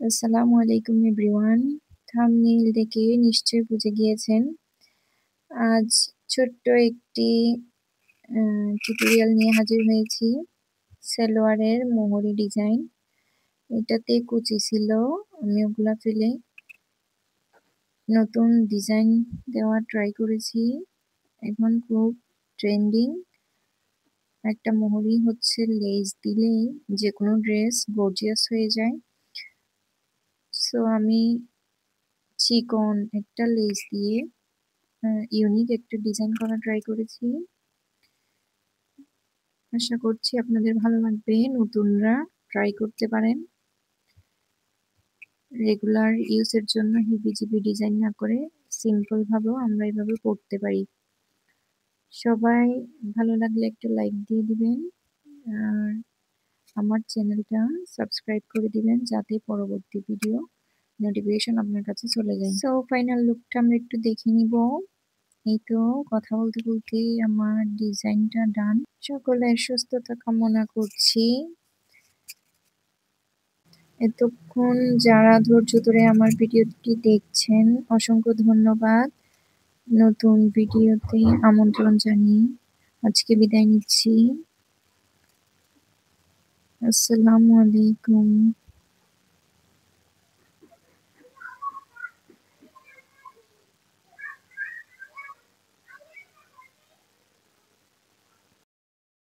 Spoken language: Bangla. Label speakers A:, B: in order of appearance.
A: আসসালামু আলাইকুম এভরিওয়ান। থাম্বনেইল দেখে নিশ্চয়ই বুঝে গিয়েছেন। আজ ছোট্ট একটি টিউটোরিয়াল নিয়ে হাজির হয়েছি। সালোয়ারের মোহরি ডিজাইন। এটাতে কুচি ছিল, আমি ওগুলা ফেলে নতুন ডিজাইন দেওয়ার ট্রাই করেছি। এখন খুব ট্রেন্ডিং একটা মোহরি হচ্ছে লেস দিলেই যেকোনো ড্রেস গর্জিয়াস হয়ে যায়। সো আমি চিকন একটা লেস দিয়ে ইউনিক একটা ডিজাইন করা ট্রাই করেছি। আশা করছি আপনাদের ভালো লাগবে। নতুনরা ট্রাই করতে পারেন। রেগুলার ইউজের জন্য হিবিজিবি ডিজাইন না করে সিম্পল ভাবেও আমরা এভাবে করতে পারি। সবাই ভালো লাগলে একটা লাইক দিয়ে দিবেন আর আমার চ্যানেলটা সাবস্ক্রাইব করে দিবেন যাতে পরবর্তী ভিডিও নোটিফিকেশন আপনার কাছে চলে যায়। সো ফাইনাল লুকটা আমরা একটু দেখে নিব। এই তো কথা বলতে বলতেই আমার ডিজাইনটা ডান। সকলের সুস্থতা কামনা করছি। এতক্ষণ যারা ধৈর্য ধরে আমার ভিডিওটি দেখছেন অসংখ্য ধন্যবাদ। নতুন ভিডিওতে আমন্ত্রণ জানিয়ে আজকে বিদায় নিচ্ছি। আসসালামু আলাইকুম।